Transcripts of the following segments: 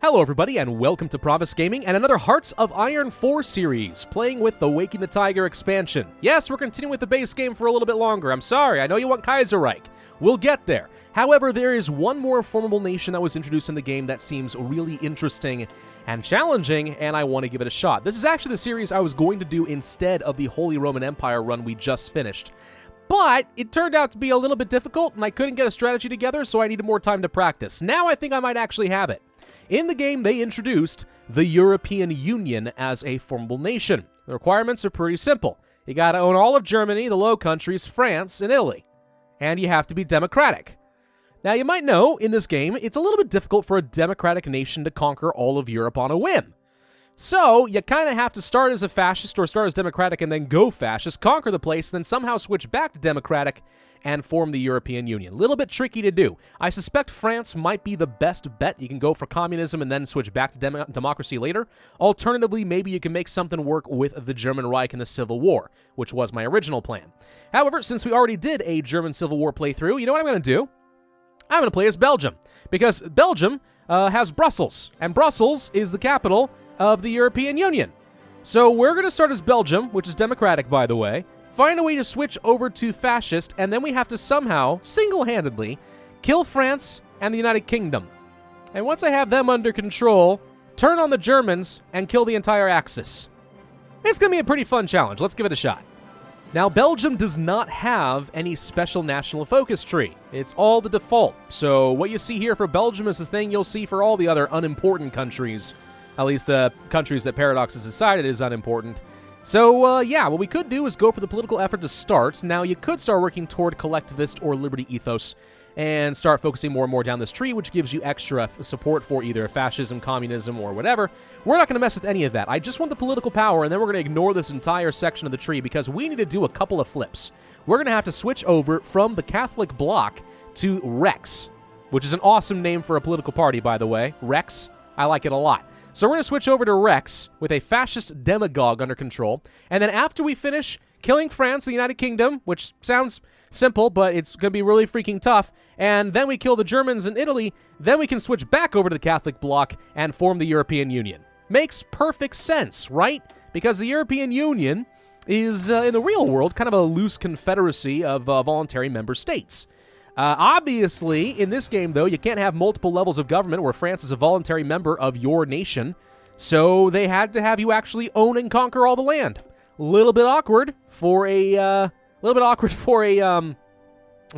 Hello everybody and welcome to Pravus Gaming and another Hearts of Iron 4 series, playing with the Waking the Tiger expansion. Yes, we're continuing with the base game for a little bit longer. I'm sorry, I know you want Kaiserreich. We'll get there. However, there is one more formable nation that was introduced in the game that seems really interesting and challenging, and I want to give it a shot. This is actually the series I was going to do instead of the Holy Roman Empire run we just finished. But it turned out to be a little bit difficult, and I couldn't get a strategy together, so I needed more time to practice. Now I think I might actually have it. In the game, they introduced the European Union as a formable nation. The requirements are pretty simple. You gotta own all of Germany, the Low Countries, France, and Italy. And you have to be democratic. Now, you might know, in this game, it's a little bit difficult for a democratic nation to conquer all of Europe on a whim. So, you kind of have to start as a fascist or start as democratic and then go fascist, conquer the place, then somehow switch back to democratic and form the European Union. A little bit tricky to do. I suspect France might be the best bet. You can go for communism and then switch back to democracy later. Alternatively, maybe you can make something work with the German Reich in the Civil War, which was my original plan. However, since we already did a German Civil War playthrough, you know what I'm going to do? I'm going to play as Belgium, because Belgium has Brussels, and Brussels is the capital of the European Union. So we're going to start as Belgium, which is democratic, by the way, find a way to switch over to fascist, and then we have to somehow, single-handedly, kill France and the United Kingdom. And once I have them under control, turn on the Germans and kill the entire Axis. It's going to be a pretty fun challenge. Let's give it a shot. Now, Belgium does not have any special national focus tree. It's all the default. So what you see here for Belgium is the thing you'll see for all the other unimportant countries, at least the countries that Paradox has decided is unimportant. So, yeah, what we could do is go for the political effort to start. Now, you could start working toward collectivist or liberty ethos and start focusing more and more down this tree, which gives you extra support for either fascism, communism, or whatever. We're not going to mess with any of that. I just want the political power, and then we're going to ignore this entire section of the tree because we need to do a couple of flips. We're going to have to switch over from the Catholic bloc to Rex, which is an awesome name for a political party, by the way. Rex, I like it a lot. So we're going to switch over to Rex with a fascist demagogue under control. And then after we finish killing France, the United Kingdom, which sounds simple, but it's going to be really freaking tough, and then we kill the Germans in Italy, then we can switch back over to the Catholic bloc and form the European Union. Makes perfect sense, right? Because the European Union is, in the real world, kind of a loose confederacy of voluntary member states. Obviously, in this game, though, you can't have multiple levels of government where France is a voluntary member of your nation, so they had to have you actually own and conquer all the land. A little bit awkward for a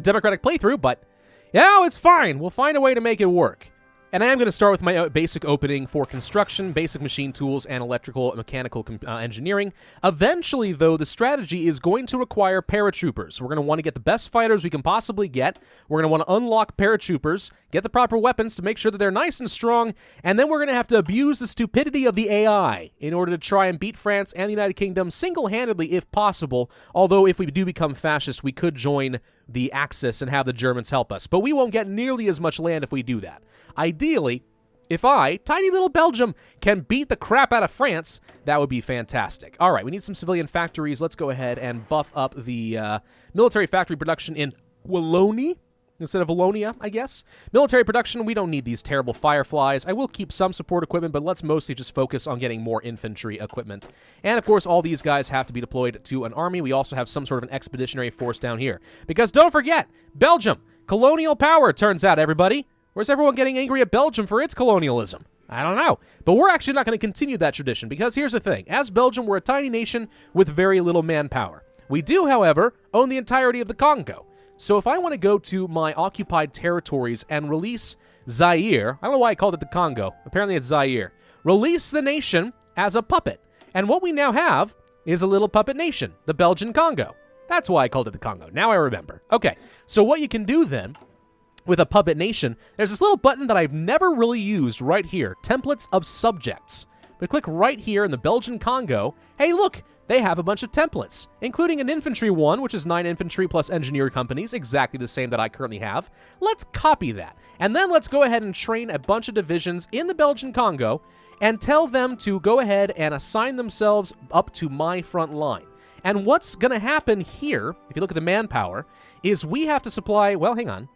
democratic playthrough, but yeah, it's fine. We'll find a way to make it work. And I am going to start with my basic opening for construction, basic machine tools, and electrical and mechanical engineering. Eventually, though, the strategy is going to require paratroopers. We're going to want to get the best fighters we can possibly get. We're going to want to unlock paratroopers, get the proper weapons to make sure that they're nice and strong, and then we're going to have to abuse the stupidity of the AI in order to try and beat France and the United Kingdom single-handedly if possible, although if we do become fascist, we could join the Axis and have the Germans help us. But we won't get nearly as much land if we do that. Ideally, if I, tiny little Belgium, can beat the crap out of France, that would be fantastic. All right, we need some civilian factories. Let's go ahead and buff up the military factory production in Wallonie instead of Wallonia, I guess. Military production, we don't need these terrible fireflies. I will keep some support equipment, but let's mostly just focus on getting more infantry equipment. And, of course, all these guys have to be deployed to an army. We also have some sort of an expeditionary force down here. Because don't forget, Belgium, colonial power, turns out, everybody. Where's everyone getting angry at Belgium for its colonialism? I don't know. But we're actually not going to continue that tradition, because here's the thing. As Belgium, we're a tiny nation with very little manpower. We do, however, own the entirety of the Congo. So if I want to go to my occupied territories and release Zaire, I don't know why I called it the Congo. Apparently it's Zaire. Release the nation as a puppet. And what we now have is a little puppet nation, the Belgian Congo. That's why I called it the Congo. Now I remember. Okay, so what you can do then with a puppet nation, there's this little button that I've never really used right here, templates of subjects. We click right here in the Belgian Congo. Hey, look, they have a bunch of templates, including an infantry one, which is 9 infantry plus engineer companies, exactly the same that I currently have. Let's copy that. And then let's go ahead and train a bunch of divisions in the Belgian Congo and tell them to go ahead and assign themselves up to my front line. And what's going to happen here, if you look at the manpower, is we have to supply, well, hang on.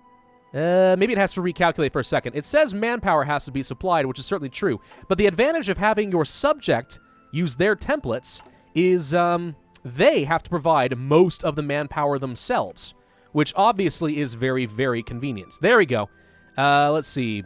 Maybe it has to recalculate for a second. It says manpower has to be supplied, which is certainly true. But the advantage of having your subject use their templates is they have to provide most of the manpower themselves, which obviously is very, very convenient. There we go. Let's see.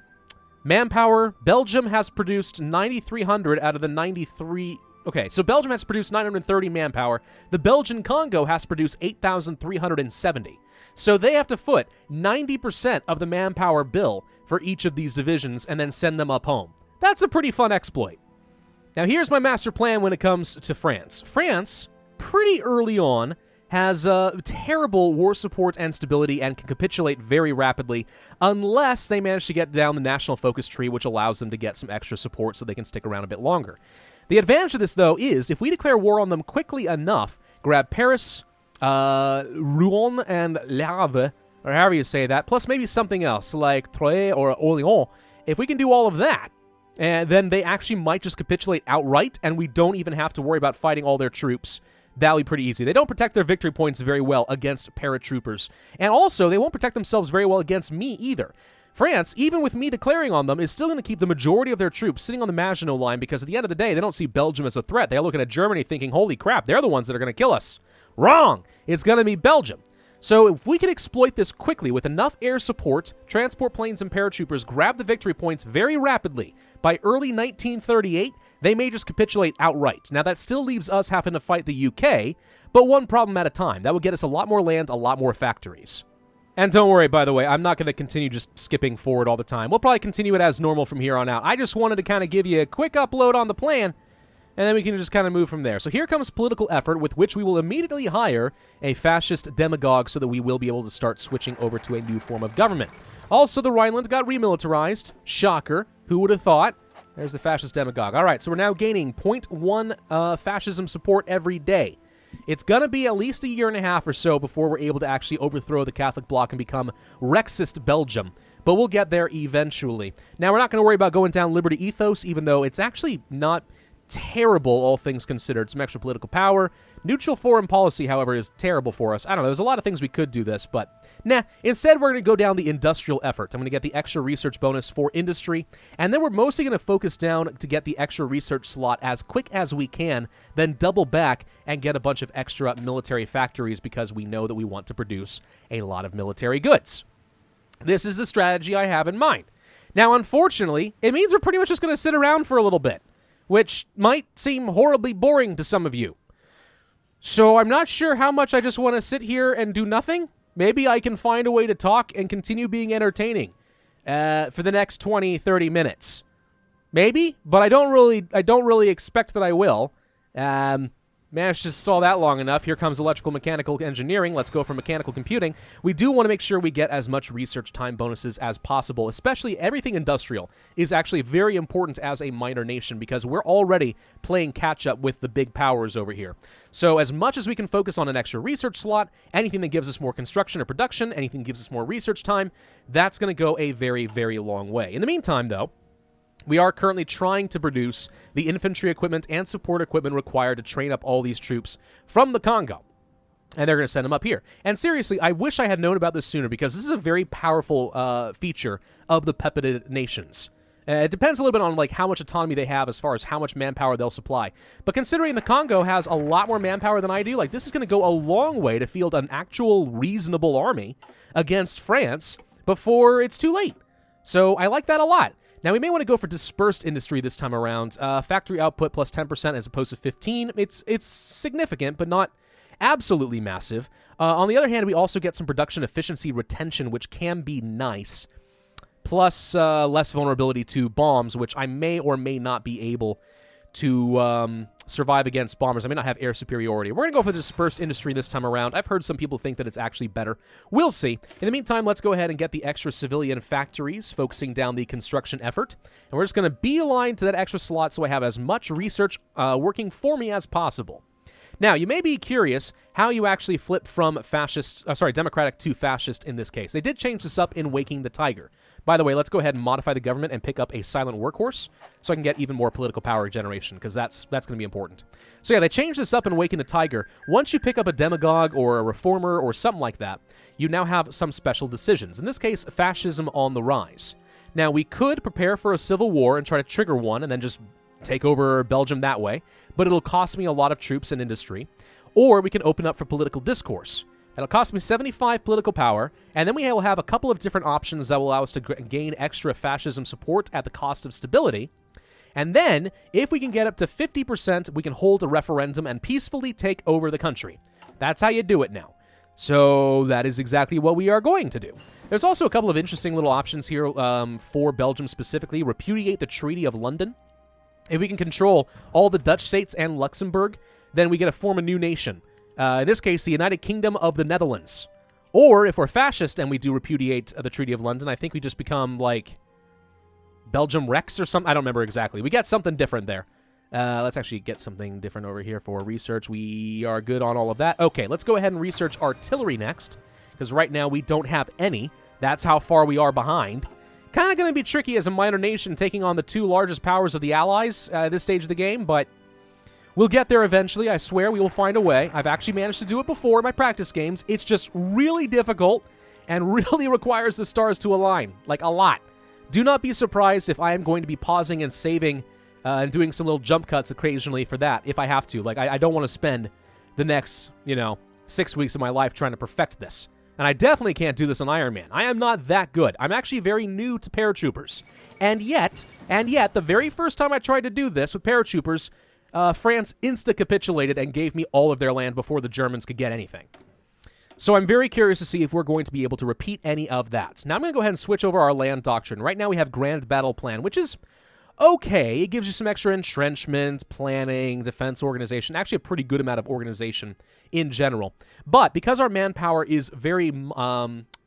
Manpower. Belgium has produced 9,300 out of the 93... Okay, so Belgium has produced 930 manpower. The Belgian Congo has produced 8,370. So they have to foot 90% of the manpower bill for each of these divisions and then send them up home. That's a pretty fun exploit. Now here's my master plan when it comes to France. France, pretty early on, has terrible war support and stability and can capitulate very rapidly unless they manage to get down the national focus tree, which allows them to get some extra support so they can stick around a bit longer. The advantage of this, though, is if we declare war on them quickly enough, grab Paris, Rouen, and Le Havre, or however you say that, plus maybe something else like Troyes or Orléans, if we can do all of that, and then they actually might just capitulate outright, and we don't even have to worry about fighting all their troops. That'll be pretty easy. They don't protect their victory points very well against paratroopers, and also they won't protect themselves very well against me either. France, even with me declaring on them, is still going to keep the majority of their troops sitting on the Maginot Line because at the end of the day, they don't see Belgium as a threat. They're looking at Germany thinking, holy crap, they're the ones that are going to kill us. Wrong! It's going to be Belgium. So if we can exploit this quickly with enough air support, transport planes and paratroopers grab the victory points very rapidly, by early 1938, they may just capitulate outright. Now that still leaves us having to fight the UK, but one problem at a time. That would get us a lot more land, a lot more factories. And don't worry, by the way, I'm not going to continue just skipping forward all the time. We'll probably continue it as normal from here on out. I just wanted to kind of give you a quick upload on the plan, and then we can just kind of move from there. So here comes political effort with which we will immediately hire a fascist demagogue so that we will be able to start switching over to a new form of government. Also, the Rhineland got remilitarized. Shocker. Who would have thought? There's the fascist demagogue. All right, so we're now gaining 0.1 fascism support every day. It's going to be at least a year and a half or so before we're able to actually overthrow the Catholic bloc and become Rexist Belgium. But we'll get there eventually. Now, we're not going to worry about going down liberty ethos, even though it's actually not terrible, all things considered. Some extra political power. Neutral foreign policy, however, is terrible for us. I don't know. There's a lot of things we could do this, but nah. Instead, we're going to go down the industrial effort. I'm going to get the extra research bonus for industry, and then we're mostly going to focus down to get the extra research slot as quick as we can, then double back and get a bunch of extra military factories because we know that we want to produce a lot of military goods. This is the strategy I have in mind. Now, unfortunately, it means we're pretty much just going to sit around for a little bit, which might seem horribly boring to some of you. So I'm not sure how much I just want to sit here and do nothing. Maybe I can find a way to talk and continue being entertaining for the next 20, 30 minutes. Maybe, but I don't really expect that I will. Managed to stall that long enough. Here comes electrical mechanical engineering. Let's go for mechanical computing. We do want to make sure we get as much research time bonuses as possible, especially everything industrial is actually very important as a minor nation because we're already playing catch-up with the big powers over here. So as much as we can focus on an extra research slot, anything that gives us more construction or production, anything that gives us more research time, that's going to go a very, very long way. In the meantime, though, we are currently trying to produce the infantry equipment and support equipment required to train up all these troops from the Congo. And they're going to send them up here. And seriously, I wish I had known about this sooner because this is a very powerful feature of the peppeted nations. It depends a little bit on like how much autonomy they have as far as how much manpower they'll supply. But considering the Congo has a lot more manpower than I do, like this is going to go a long way to field an actual reasonable army against France before it's too late. So I like that a lot. Now, we may want to go for dispersed industry this time around. Factory output plus 10% as opposed to 15. It's significant, but not absolutely massive. On the other hand, we also get some production efficiency retention, which can be nice. Plus less vulnerability to bombs, which I may or may not be able to survive against bombers. I may not have air superiority. We're going to go for the dispersed industry this time around. I've heard some people think that it's actually better. We'll see. In the meantime, let's go ahead and get the extra civilian factories, focusing down the construction effort. And we're just going to beeline to that extra slot so I have as much research working for me as possible. Now, you may be curious how you actually flip from democratic to fascist in this case. They did change this up in Waking the Tiger. By the way, let's go ahead and modify the government and pick up a silent workhorse so I can get even more political power generation, because that's going to be important. So yeah, they changed this up in Waking the Tiger. Once you pick up a demagogue or a reformer or something like that, you now have some special decisions. In this case, fascism on the rise. Now, we could prepare for a civil war and try to trigger one and then just take over Belgium that way, but it'll cost me a lot of troops and industry. Or we can open up for political discourse. That'll cost me 75 political power, and then we will have a couple of different options that will allow us to gain extra fascism support at the cost of stability. And then, if we can get up to 50%, we can hold a referendum and peacefully take over the country. That's how you do it now. So that is exactly what we are going to do. There's also a couple of interesting little options here for Belgium specifically. Repudiate the Treaty of London. If we can control all the Dutch states and Luxembourg, then we get to form a new nation. In this case, the United Kingdom of the Netherlands. Or if we're fascist and we do repudiate the Treaty of London, I think we just become, like, Belgium Rex or something. I don't remember exactly. We got something different there. Let's actually get something different over here for research. We are good on all of that. Okay, let's go ahead and research artillery next, because right now we don't have any. That's how far we are behind. Kind of going to be tricky as a minor nation taking on the two largest powers of the Allies at this stage of the game, but we'll get there eventually. I swear we will find a way. I've actually managed to do it before in my practice games. It's just really difficult and really requires the stars to align, like a lot. Do not be surprised if I am going to be pausing and saving and doing some little jump cuts occasionally for that, if I have to. Like, I don't want to spend the next, 6 weeks of my life trying to perfect this. And I definitely can't do this on Iron Man. I am not that good. I'm actually very new to paratroopers. And yet, the very first time I tried to do this with paratroopers, France insta-capitulated and gave me all of their land before the Germans could get anything. So I'm very curious to see if we're going to be able to repeat any of that. Now I'm going to go ahead and switch over our land doctrine. Right now we have Grand Battle Plan, which is okay. It gives you some extra entrenchment, planning, defense organization, actually a pretty good amount of organization in general. But because our manpower is very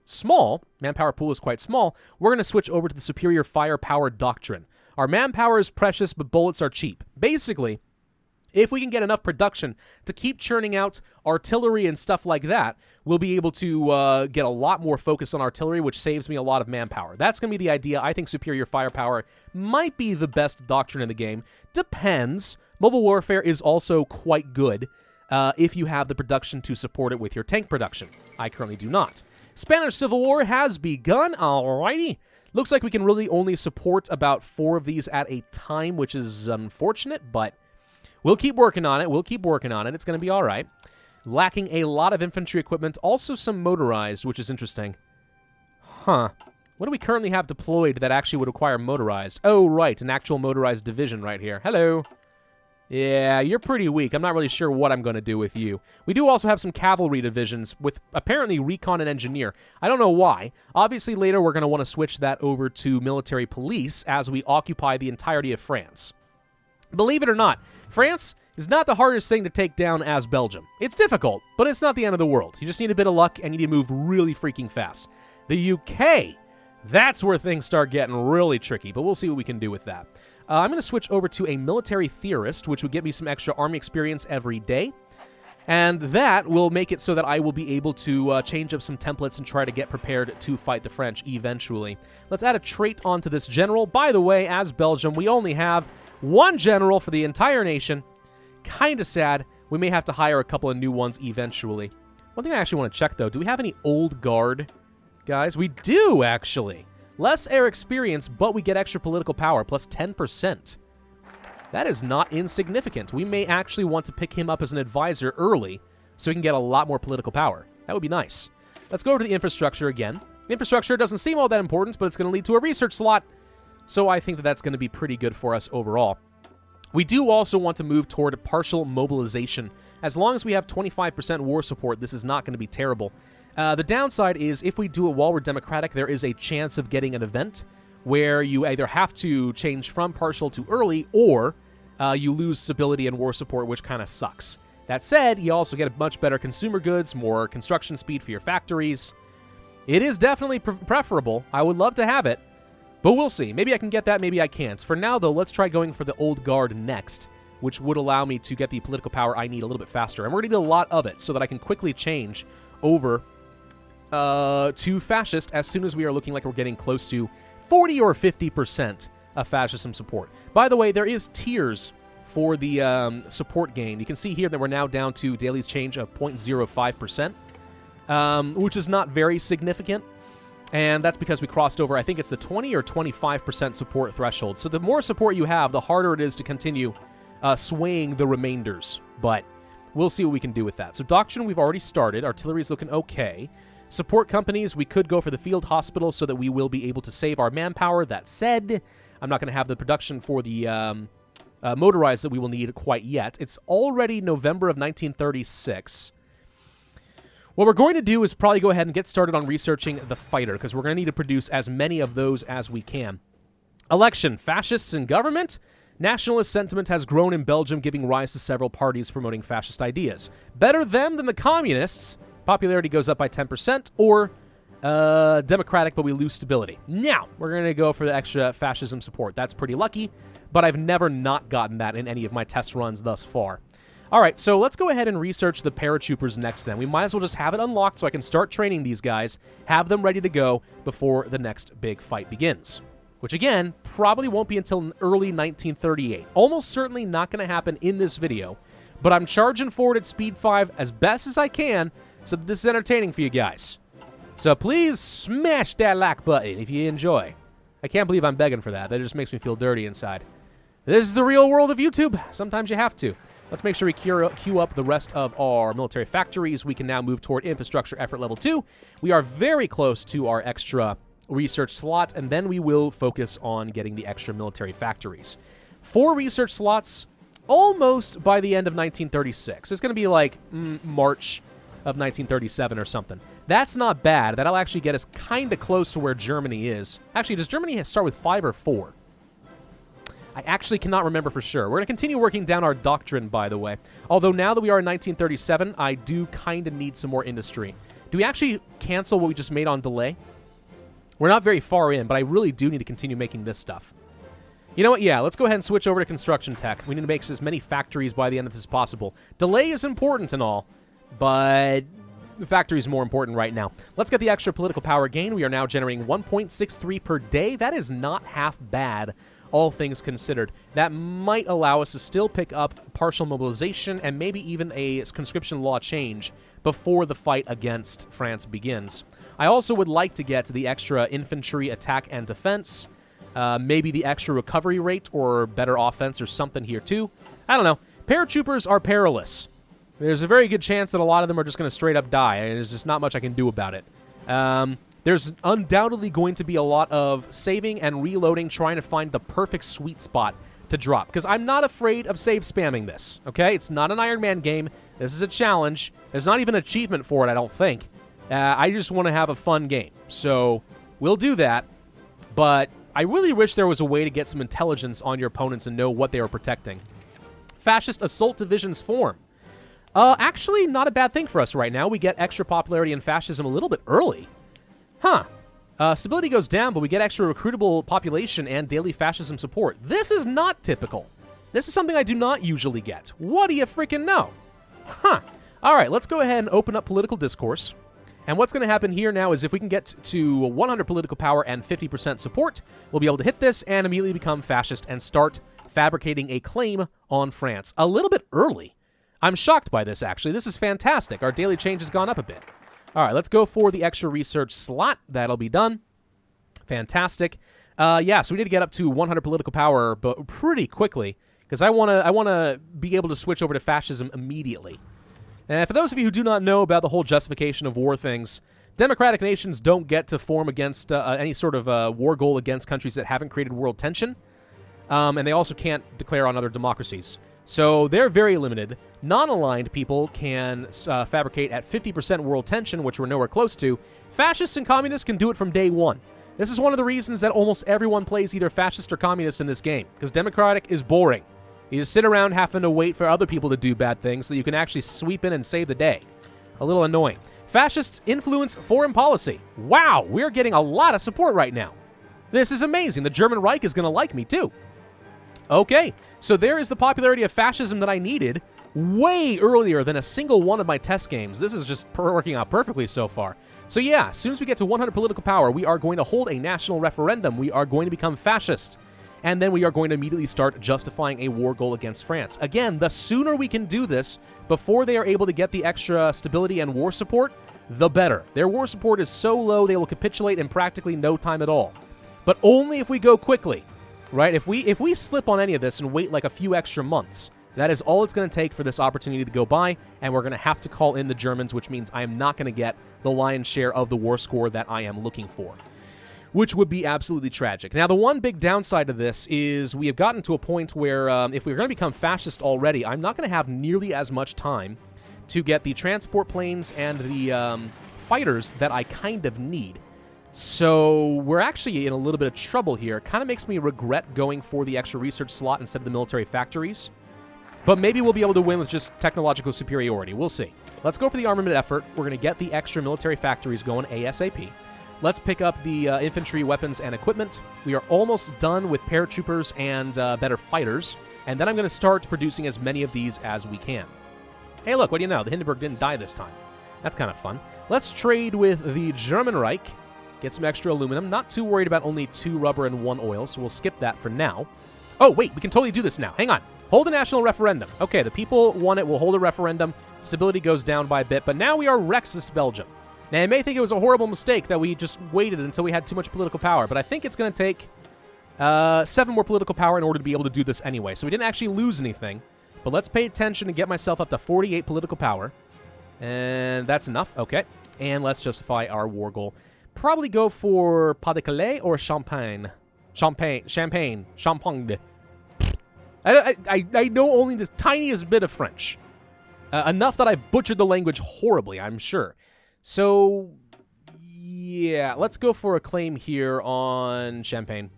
small, manpower pool is quite small, we're going to switch over to the superior firepower doctrine. Our manpower is precious, but bullets are cheap. Basically, if we can get enough production to keep churning out artillery and stuff like that, we'll be able to get a lot more focus on artillery, which saves me a lot of manpower. That's going to be the idea. I think superior firepower might be the best doctrine in the game. Depends. Mobile warfare is also quite good if you have the production to support it with your tank production. I currently do not. Spanish Civil War has begun. Alrighty. Looks like we can really only support about 4 of these at a time, which is unfortunate, but we'll keep working on it. It's going to be all right. Lacking a lot of infantry equipment. Also some motorized, which is interesting. Huh. What do we currently have deployed that actually would require motorized? Oh, right. An actual motorized division right here. Hello. Yeah, you're pretty weak. I'm not really sure what I'm going to do with you. We do also have some cavalry divisions with apparently recon and engineer. I don't know why. Obviously, later we're going to want to switch that over to military police as we occupy the entirety of France. Believe it or not, France is not the hardest thing to take down as Belgium. It's difficult, but it's not the end of the world. You just need a bit of luck, and you need to move really freaking fast. The UK, that's where things start getting really tricky, but we'll see what we can do with that. I'm going to switch over to a military theorist, which would get me some extra army experience every day. And that will make it so that I will be able to change up some templates and try to get prepared to fight the French eventually. Let's add a trait onto this general. By the way, as Belgium, we only have 1 general for the entire nation. Kind of sad. We may have to hire a couple of new ones eventually. One thing I actually want to check, though, do we have any old guard guys? We do, actually. Less air experience, but we get extra political power, plus 10%. That is not insignificant. We may actually want to pick him up as an advisor early so we can get a lot more political power. That would be nice. Let's go over to the infrastructure again. Infrastructure doesn't seem all that important, but it's going to lead to a research slot, so I think that that's going to be pretty good for us overall. We do also want to move toward partial mobilization. As long as we have 25% war support, this is not going to be terrible. The downside is if we do it while we're democratic, there is a chance of getting an event where you either have to change from partial to early or you lose stability and war support, which kind of sucks. That said, you also get a much better consumer goods, more construction speed for your factories. It is definitely preferable. I would love to have it, but we'll see. Maybe I can get that, maybe I can't. For now, though, let's try going for the old guard next, which would allow me to get the political power I need a little bit faster. And we're going to need a lot of it so that I can quickly change over to fascist as soon as we are looking like we're getting close to 40 or 50% of fascism support. By the way, there is tiers for the support gain. You can see here that we're now down to Daly's change of 0.05%, which is not very significant. And that's because we crossed over, I think it's the 20 or 25% support threshold. So the more support you have, the harder it is to continue swaying the remainders. But we'll see what we can do with that. So doctrine, we've already started. Artillery's looking okay. Support companies, we could go for the field hospital so that we will be able to save our manpower. That said, I'm not going to have the production for the motorized that we will need quite yet. It's already November of 1936. What we're going to do is probably go ahead and get started on researching the fighter, because we're going to need to produce as many of those as we can. Election. Fascists in government. Nationalist sentiment has grown in Belgium, giving rise to several parties promoting fascist ideas. Better them than the communists. Popularity goes up by 10%, or democratic, but we lose stability. Now, we're going to go for the extra fascism support. That's pretty lucky, but I've never not gotten that in any of my test runs thus far. All right, so let's go ahead and research the paratroopers next then. We might as well just have it unlocked so I can start training these guys, have them ready to go before the next big fight begins. Which, again, probably won't be until early 1938. Almost certainly not going to happen in this video, but I'm charging forward at speed 5 as best as I can so that this is entertaining for you guys. So please smash that like button if you enjoy. I can't believe I'm begging for that. That just makes me feel dirty inside. This is the real world of YouTube. Sometimes you have to. Let's make sure we queue up the rest of our military factories. We can now move toward infrastructure effort level 2. We are very close to our extra research slot, and then we will focus on getting the extra military factories. 4 research slots almost by the end of 1936. It's going to be like March of 1937 or something. That's not bad. That'll actually get us kind of close to where Germany is. Actually, does Germany start with 5 or 4? I actually cannot remember for sure. We're going to continue working down our doctrine, by the way. Although now that we are in 1937, I do kind of need some more industry. Do we actually cancel what we just made on delay? We're not very far in, but I really do need to continue making this stuff. You know what? Yeah, let's go ahead and switch over to construction tech. We need to make as many factories by the end of this as possible. Delay is important and all, but the factory is more important right now. Let's get the extra political power gain. We are now generating 1.63 per day. That is not half bad, all things considered. That might allow us to still pick up partial mobilization and maybe even a conscription law change before the fight against France begins. I also would like to get the extra infantry attack and defense, maybe the extra recovery rate or better offense or something here too. I don't know. Paratroopers are perilous. There's a very good chance that a lot of them are just going to straight up die, and there's just not much I can do about it. There's undoubtedly going to be a lot of saving and reloading, trying to find the perfect sweet spot to drop, because I'm not afraid of save spamming this, okay? It's not an Iron Man game. This is a challenge. There's not even an achievement for it, I don't think. I just want to have a fun game, so we'll do that, but I really wish there was a way to get some intelligence on your opponents and know what they are protecting. Fascist Assault Divisions form. Actually, not a bad thing for us right now. We get extra popularity in fascism a little bit early. Huh. Stability goes down, but we get extra recruitable population and daily fascism support. This is not typical. This is something I do not usually get. What do you freaking know? Huh. All right, let's go ahead and open up political discourse. And what's going to happen here now is if we can get to 100 political power and 50% support, we'll be able to hit this and immediately become fascist and start fabricating a claim on France. A little bit early. I'm shocked by this, actually. This is fantastic. Our daily change has gone up a bit. All right, let's go for the extra research slot. That'll be done. Fantastic. Yeah, so we need to get up to 100 political power, but pretty quickly, because I want to be able to switch over to fascism immediately. And for those of you who do not know about the whole justification of war things, democratic nations don't get to form against any sort of war goal against countries that haven't created world tension, and they also can't declare on other democracies. So they're very limited. Non-aligned people can fabricate at 50% world tension, which we're nowhere close to. Fascists and communists can do it from day one. This is one of the reasons that almost everyone plays either fascist or communist in this game, because democratic is boring. You just sit around having to wait for other people to do bad things so you can actually sweep in and save the day. A little annoying. Fascists influence foreign policy. Wow, we're getting a lot of support right now. This is amazing. The German Reich is going to like me too. Okay, so there is the popularity of fascism that I needed. way earlier than a single one of my test games. This is just working out perfectly so far. So yeah, as soon as we get to 100 political power, we are going to hold a national referendum. We are going to become fascist. And then we are going to immediately start justifying a war goal against France. Again, the sooner we can do this, before they are able to get the extra stability and war support, the better. Their war support is so low, they will capitulate in practically no time at all. But only if we go quickly, right? If we slip on any of this and wait like a few extra months, that is all it's going to take for this opportunity to go by, and we're going to have to call in the Germans, which means I am not going to get the lion's share of the war score that I am looking for, which would be absolutely tragic. Now, the one big downside of this is we have gotten to a point where if we're going to become fascist already, I'm not going to have nearly as much time to get the transport planes and the fighters that I kind of need. So we're actually in a little bit of trouble here. It kind of makes me regret going for the extra research slot instead of the military factories. But maybe we'll be able to win with just technological superiority. We'll see. Let's go for the armament effort. We're going to get the extra military factories going ASAP. Let's pick up the infantry weapons and equipment. We are almost done with paratroopers and better fighters. And then I'm going to start producing as many of these as we can. Hey, look, what do you know? The Hindenburg didn't die this time. That's kind of fun. Let's trade with the German Reich. Get some extra aluminum. Not too worried about only 2 rubber and 1 oil, so we'll skip that for now. Oh, wait, we can totally do this now. Hang on. Hold a national referendum. Okay, the people want it. We'll hold a referendum. Stability goes down by a bit, but now we are Rexist Belgium. Now, you may think it was a horrible mistake that we just waited until we had too much political power, but I think it's going to take 7 more political power in order to be able to do this anyway. So we didn't actually lose anything, but let's pay attention and get myself up to 48 political power. And that's enough. Okay, and let's justify our war goal. Probably go for Pas-de-Calais or Champagne. Champagne. I know only the tiniest bit of French. Enough that I've butchered the language horribly, I'm sure. So, yeah, let's go for a claim here on Champagne.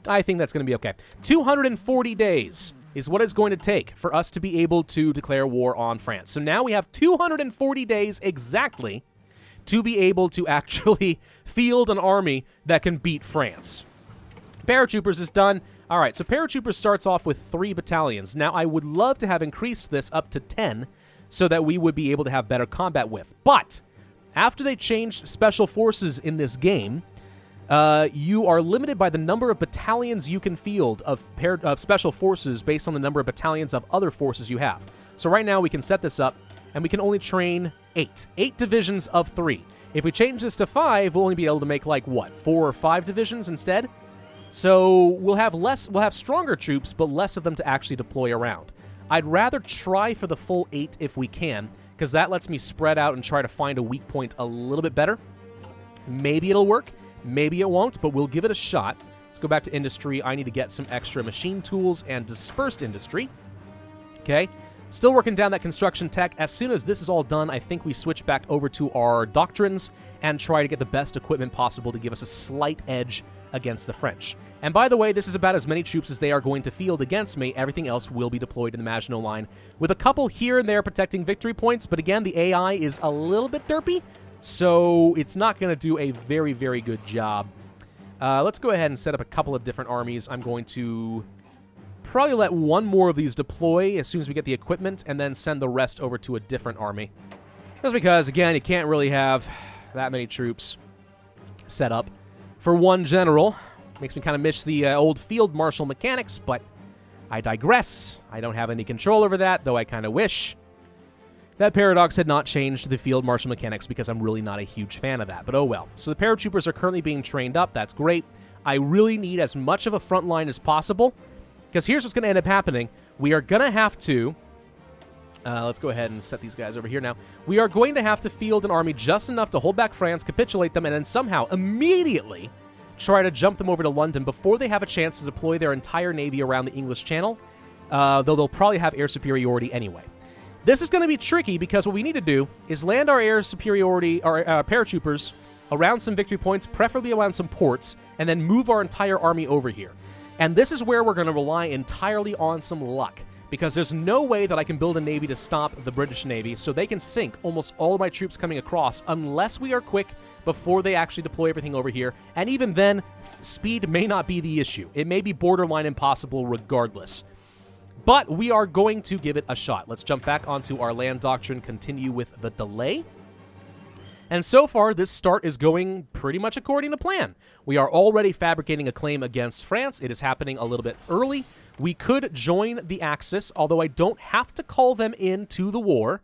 I think that's going to be okay. 240 days is what it's going to take for us to be able to declare war on France. So now we have 240 days exactly to be able to actually field an army that can beat France. Paratroopers is done. All right, so paratroopers starts off with 3 battalions. Now, I would love to have increased this up to 10 so that we would be able to have better combat with. But after they changed special forces in this game, you are limited by the number of battalions you can field of special forces based on the number of battalions of other forces you have. So right now, we can set this up, and we can only train 8. 8 divisions of 3. If we change this to 5, we'll only be able to make, like, what, 4 or 5 divisions instead? So we'll have stronger troops, but less of them to actually deploy around. I'd rather try for the full 8 if we can, because that lets me spread out and try to find a weak point a little bit better. Maybe it'll work, maybe it won't, but we'll give it a shot. Let's go back to industry. I need to get some extra machine tools and dispersed industry. Okay, still working down that construction tech. As soon as this is all done, I think we switch back over to our doctrines and try to get the best equipment possible to give us a slight edge against the French. And by the way, this is about as many troops as they are going to field against me. Everything else will be deployed in the Maginot Line, with a couple here and there protecting victory points, but again, the AI is a little bit derpy, so it's not going to do a very, very good job. Let's go ahead and set up a couple of different armies. I'm going to probably let 1 more of these deploy as soon as we get the equipment, and then send the rest over to a different army. Just because, again, you can't really have that many troops set up for 1 general. Makes me kind of miss the old field marshal mechanics, but I digress. I don't have any control over that, though I kind of wish that Paradox had not changed the field marshal mechanics, because I'm really not a huge fan of that, but oh well. So the paratroopers are currently being trained up. That's great. I really need as much of a front line as possible, because here's what's going to end up happening. We are going to have to... let's go ahead and set these guys over here now. We are going to have to field an army just enough to hold back France, capitulate them, and then somehow, immediately, try to jump them over to London before they have a chance to deploy their entire navy around the English Channel, though they'll probably have air superiority anyway. This is going to be tricky, because what we need to do is land our air superiority, our paratroopers, around some victory points, preferably around some ports, and then move our entire army over here. And this is where we're going to rely entirely on some luck, because there's no way that I can build a navy to stop the British Navy, so they can sink almost all of my troops coming across unless we are quick before they actually deploy everything over here. And even then, speed may not be the issue. It may be borderline impossible regardless. But we are going to give it a shot. Let's jump back onto our land doctrine, continue with the delay. And so far, this start is going pretty much according to plan. We are already fabricating a claim against France. It is happening a little bit early. We could join the Axis, although I don't have to call them into the war.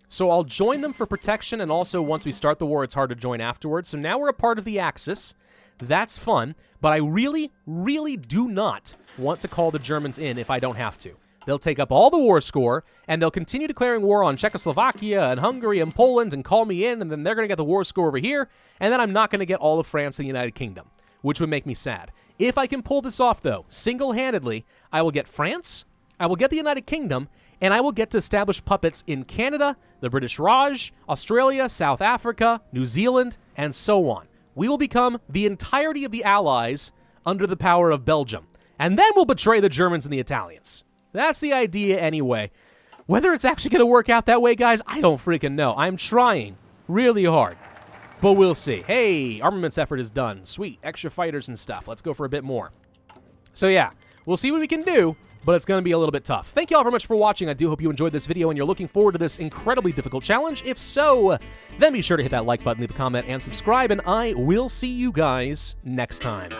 So I'll join them for protection, and also once we start the war, it's hard to join afterwards. So now we're a part of the Axis. That's fun, but I really, really do not want to call the Germans in if I don't have to. They'll take up all the war score, and they'll continue declaring war on Czechoslovakia and Hungary and Poland and call me in, and then they're going to get the war score over here, and then I'm not going to get all of France and the United Kingdom, which would make me sad. If I can pull this off, though, single-handedly, I will get France, I will get the United Kingdom, and I will get to establish puppets in Canada, the British Raj, Australia, South Africa, New Zealand, and so on. We will become the entirety of the Allies under the power of Belgium, and then we'll betray the Germans and the Italians. That's the idea anyway. Whether it's actually going to work out that way, guys, I don't freaking know. I'm trying really hard, but we'll see. Hey, armaments effort is done. Sweet, extra fighters and stuff. Let's go for a bit more. So yeah, we'll see what we can do, but it's going to be a little bit tough. Thank you all very much for watching. I do hope you enjoyed this video and you're looking forward to this incredibly difficult challenge. If so, then be sure to hit that like button, leave a comment, and subscribe, and I will see you guys next time.